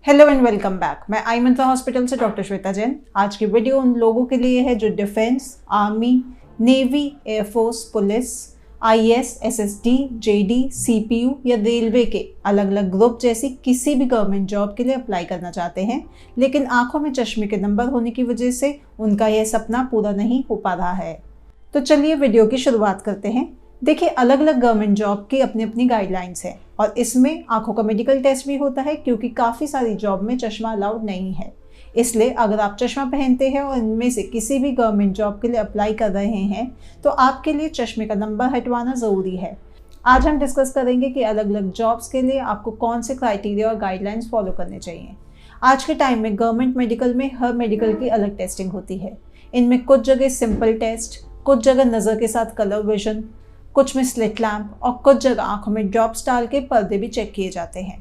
Hello and welcome back. मैं आई मंत्रा hospital से doctor Shweta Jain. आज की वीडियो उन लोगों के लिए है जो defence, army, navy, air force, police, IAS, SSD, JD, CPU या रेलवे के अलग अलग ग्रुप जैसी किसी भी गवर्नमेंट जॉब के लिए अप्लाई करना चाहते हैं, लेकिन आंखों में चश्मे के नंबर होने की वजह से उनका यह सपना पूरा नहीं हो पा रहा है। तो चलिए वीडियो की शुरुआत करते हैं। देखिए, अलग अलग गवर्नमेंट जॉब की अपनी अपनी गाइडलाइंस है और इसमें आंखों का मेडिकल टेस्ट भी होता है, क्योंकि काफ़ी सारी जॉब में चश्मा अलाउड नहीं है। इसलिए अगर आप चश्मा पहनते हैं और इनमें से किसी भी गवर्नमेंट जॉब के लिए अप्लाई कर रहे हैं तो आपके लिए चश्मे का नंबर हटवाना ज़रूरी है। आज हम डिस्कस करेंगे कि अलग अलग जॉब्स के लिए आपको कौन से क्राइटेरिया और गाइडलाइंस फॉलो करने चाहिए। आज के टाइम में गवर्नमेंट मेडिकल में हर मेडिकल की अलग टेस्टिंग होती है। इनमें कुछ जगह सिंपल टेस्ट, कुछ जगह नज़र के साथ कलर विजन, कुछ में स्लिट लैम्प और कुछ जगह आंखों में ड्रॉप्स डाल के पर्दे भी चेक किए जाते हैं।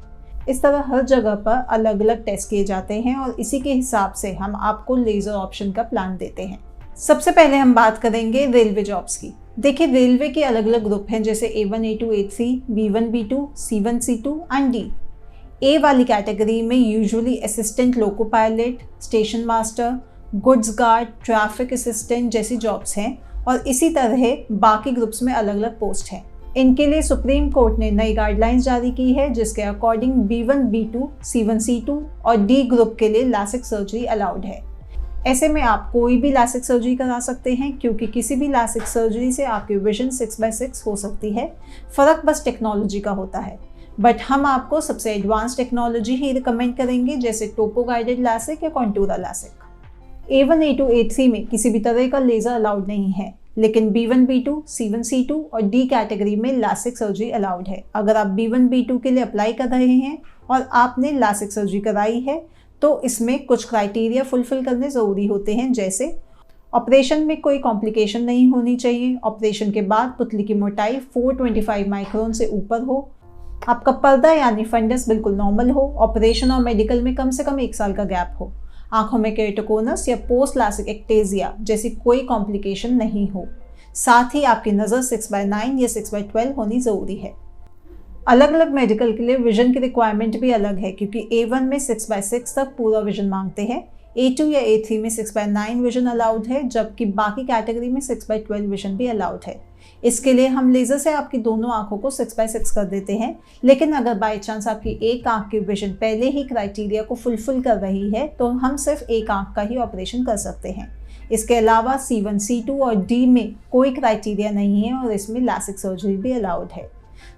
इस तरह हर जगह पर अलग अलग टेस्ट किए जाते हैं और इसी के हिसाब से हम आपको लेज़र ऑप्शन का प्लान देते हैं। सबसे पहले हम बात करेंगे रेलवे जॉब्स की। देखिए, रेलवे के अलग अलग ग्रुप हैं, जैसे A1, A2, A3, B1, B2, C1, C2 and D। ए वाली कैटेगरी में usually assistant loco pilot, station master, goods guard, traffic assistant जैसी जॉब्स हैं और इसी तरह बाकी ग्रुप्स में अलग अलग पोस्ट हैं। इनके लिए सुप्रीम कोर्ट ने नई गाइडलाइंस जारी की है, जिसके according B1, B2, C1, C2 और D ग्रुप के लिए लासिक सर्जरी अलाउड है। ऐसे में आप कोई भी लासिक सर्जरी करा सकते हैं, क्योंकि किसी भी लासिक सर्जरी से आपकी विजन 6/6 हो सकती है। फ़र्क बस टेक्नोलॉजी का होता है, बट हम आपको सबसे एडवांस टेक्नोलॉजी ही रिकमेंड करेंगे, जैसे टोपो गाइडेड लासिक या कॉन्टूरा लासिक। A1, A2, A3 में किसी भी तरह का लेज़र अलाउड नहीं है, लेकिन B1, B2, C1, C2 और D कैटेगरी में लासिक सर्जरी अलाउड है। अगर आप B1, B2 के लिए अप्लाई कर रहे हैं और आपने लासिक सर्जरी कराई है तो इसमें कुछ क्राइटेरिया फुलफिल करने ज़रूरी होते हैं, जैसे ऑपरेशन में कोई कॉम्प्लिकेशन नहीं होनी चाहिए, ऑपरेशन के बाद पुतली की मोटाई 425 माइक्रोन से ऊपर हो, आपका पर्दा यानी फंडस बिल्कुल नॉर्मल हो, ऑपरेशन और मेडिकल में कम से कम 1 साल का गैप हो, आंखों में केरेटोकोनस या पोस्ट लासिक एक्टेजिया जैसी कोई कॉम्प्लिकेशन नहीं हो, साथ ही आपकी नज़र 6/9 या 6/12 होनी ज़रूरी है। अलग अलग मेडिकल के लिए विजन की रिक्वायरमेंट भी अलग है, क्योंकि A1 में 6/6 तक पूरा विजन मांगते हैं, A2 या A3 में 6/9 विजन अलाउड है, जबकि बाकी कैटेगरी में 6/12 विजन भी अलाउड है। इसके लिए हम लेज़र से आपकी दोनों आंखों को 6/6 कर देते हैं, लेकिन अगर बाई चांस आपकी एक आंख की विजन पहले ही क्राइटेरिया को फुलफिल कर रही है तो हम सिर्फ एक आंख का ही ऑपरेशन कर सकते हैं। इसके अलावा C1, C2 और D में कोई क्राइटेरिया नहीं है और इसमें लासिक सर्जरी भी अलाउड है।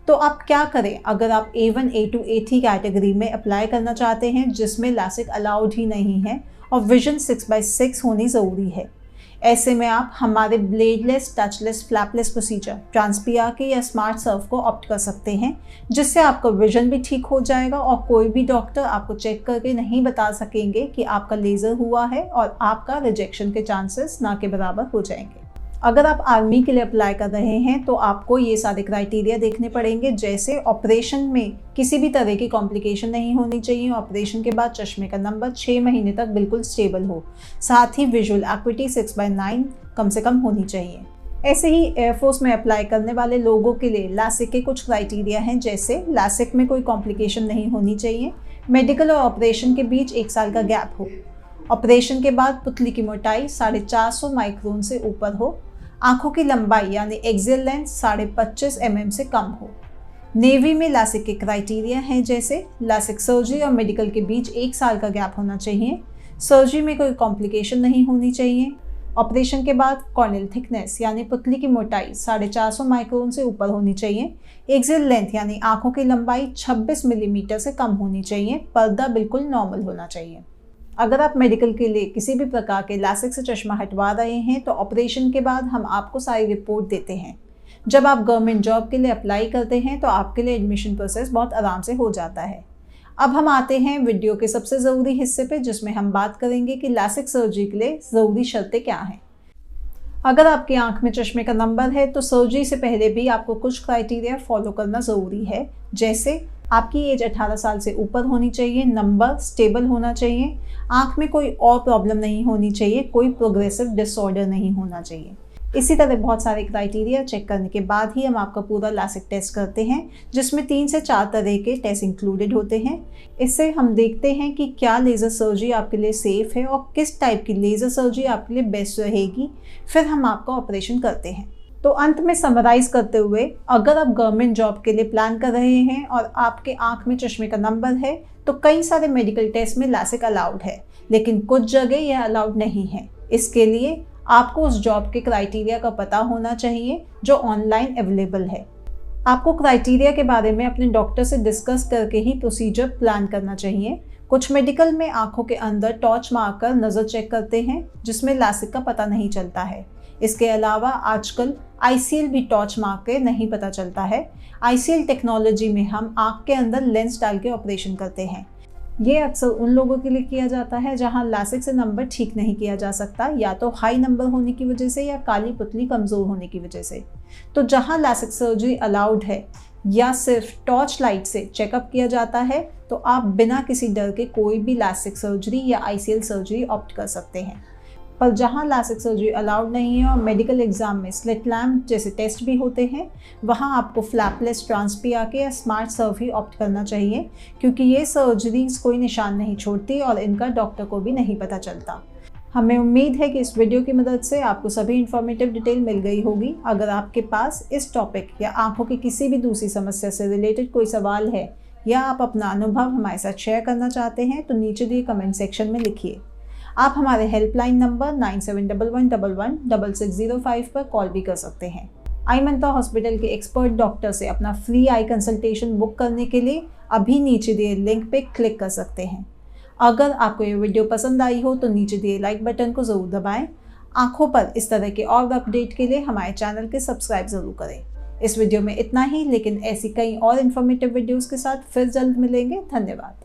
तो आप क्या करें अगर आप A1, A2, A3 कैटेगरी में अप्लाई करना चाहते हैं, जिसमें लासिक अलाउड ही नहीं है और विजन 6/6 होनी ज़रूरी है। ऐसे में आप हमारे ब्लेडलेस, टचलेस, फ्लैपलेस प्रोसीजर ट्रांसपीआर के या स्मार्ट सर्व को ऑप्ट कर सकते हैं, जिससे आपका विजन भी ठीक हो जाएगा और कोई भी डॉक्टर आपको चेक करके नहीं बता सकेंगे कि आपका लेज़र हुआ है और आपका रिजेक्शन के चांसेस ना के बराबर हो जाएंगे। अगर आप आर्मी के लिए अप्लाई कर रहे हैं तो आपको ये सारे क्राइटेरिया देखने पड़ेंगे, जैसे ऑपरेशन में किसी भी तरह की कॉम्प्लिकेशन नहीं होनी चाहिए, ऑपरेशन के बाद चश्मे का नंबर 6 महीने तक बिल्कुल स्टेबल हो, साथ ही विजुअल एक्विटी 6/9 कम से कम होनी चाहिए। ऐसे ही एयरफोर्स में अप्लाई करने वाले लोगों के लिए लासिक के कुछ क्राइटेरिया हैं, जैसे लासिक में कोई कॉम्प्लिकेशन नहीं होनी चाहिए, मेडिकल और ऑपरेशन के बीच 1 साल का गैप हो, ऑपरेशन के बाद पुतली की मोटाई 450 माइक्रोन से ऊपर हो, आंखों की लंबाई यानी एक्सियल लेंथ 25.5 mm से कम हो। नेवी में लासिक के क्राइटेरिया हैं, जैसे लासिक सर्जरी और मेडिकल के बीच 1 साल का गैप होना चाहिए, सर्जरी में कोई कॉम्प्लिकेशन नहीं होनी चाहिए, ऑपरेशन के बाद कॉर्नियल थिकनेस यानी पुतली की मोटाई 450 माइक्रोन से ऊपर होनी चाहिए, एक्सियल लेंथ यानी आंखों की लंबाई 26 मिलीमीटर से कम होनी चाहिए, पर्दा बिल्कुल नॉर्मल होना चाहिए। अगर आप मेडिकल के लिए किसी भी प्रकार के लासिक से चश्मा हटवा रहे हैं तो ऑपरेशन के बाद हम आपको सारी रिपोर्ट देते हैं। जब आप गवर्नमेंट जॉब के लिए अप्लाई करते हैं तो आपके लिए एडमिशन प्रोसेस बहुत आराम से हो जाता है। अब हम आते हैं वीडियो के सबसे ज़रूरी हिस्से पे, जिसमें हम बात करेंगे कि लासिक सर्जरी के लिए ज़रूरी शर्तें क्या हैं। अगर आपकी आंख में चश्मे का नंबर है तो सर्जरी से पहले भी आपको कुछ क्राइटेरिया फॉलो करना ज़रूरी है, जैसे आपकी एज 18 साल से ऊपर होनी चाहिए, नंबर स्टेबल होना चाहिए, आंख में कोई और प्रॉब्लम नहीं होनी चाहिए, कोई प्रोग्रेसिव डिसऑर्डर नहीं होना चाहिए। इसी तरह बहुत सारे क्राइटेरिया चेक करने के बाद ही हम आपका पूरा लासिक टेस्ट करते हैं, जिसमें 3 से 4 तरह के टेस्ट इंक्लूडेड होते हैं। इससे हम देखते हैं कि क्या लेज़र सर्जरी आपके लिए सेफ़ है और किस टाइप की लेज़र सर्जरी आपके लिए बेस्ट रहेगी, फिर हम आपका ऑपरेशन करते हैं। तो अंत में समराइज़ करते हुए, अगर आप गवर्नमेंट जॉब के लिए प्लान कर रहे हैं और आपके आँख में चश्मे का नंबर है तो कई सारे मेडिकल टेस्ट में लासिक अलाउड है, लेकिन कुछ जगह यह अलाउड नहीं है। इसके लिए आपको उस जॉब के क्राइटेरिया का पता होना चाहिए जो ऑनलाइन अवेलेबल है। आपको क्राइटेरिया के बारे में अपने डॉक्टर से डिस्कस करके ही प्रोसीजर प्लान करना चाहिए। कुछ मेडिकल में आंखों के अंदर टॉर्च मारकर नज़र चेक करते हैं, जिसमें लासिक का पता नहीं चलता है। इसके अलावा आजकल ICL भी टॉर्च मार के नहीं पता चलता है। ICL टेक्नोलॉजी में हम आंख के अंदर लेंस डाल के ऑपरेशन करते हैं। ये अक्सर उन लोगों के लिए किया जाता है जहां लासिक से नंबर ठीक नहीं किया जा सकता, या तो हाई नंबर होने की वजह से या काली पुतली कमज़ोर होने की वजह से। तो जहां लासिक सर्जरी अलाउड है या सिर्फ टॉर्च लाइट से चेकअप किया जाता है, तो आप बिना किसी डर के कोई भी लासिक सर्जरी या ICL सर्जरी ऑप्ट कर सकते हैं। पर जहां लासिक सर्जरी अलाउड नहीं है और मेडिकल एग्जाम में स्लिट लैम्प जैसे टेस्ट भी होते हैं, वहां आपको फ्लैपलेस ट्रांसपी आके या स्मार्ट सर्फ ही ऑप्ट करना चाहिए, क्योंकि ये सर्जरीज कोई निशान नहीं छोड़ती और इनका डॉक्टर को भी नहीं पता चलता। हमें उम्मीद है कि इस वीडियो की मदद से आपको सभी इन्फॉर्मेटिव डिटेल मिल गई होगी। अगर आपके पास इस टॉपिक या आंखों की किसी भी दूसरी समस्या से रिलेटेड कोई सवाल है या आप अपना अनुभव हमारे साथ शेयर करना चाहते हैं, तो नीचे दिए कमेंट सेक्शन में लिखिए। आप हमारे हेल्पलाइन नंबर 9711116605 पर कॉल भी कर सकते हैं। आई मंत्रा हॉस्पिटल के एक्सपर्ट डॉक्टर से अपना फ्री आई कंसल्टेशन बुक करने के लिए अभी नीचे दिए लिंक पे क्लिक कर सकते हैं। अगर आपको ये वीडियो पसंद आई हो तो नीचे दिए लाइक बटन को ज़रूर दबाएं। आंखों पर इस तरह के और अपडेट के लिए हमारे चैनल के सब्सक्राइब ज़रूर करें। इस वीडियो में इतना ही, लेकिन ऐसी कई और इन्फॉर्मेटिव वीडियोज़ के साथ फिर जल्द मिलेंगे। धन्यवाद।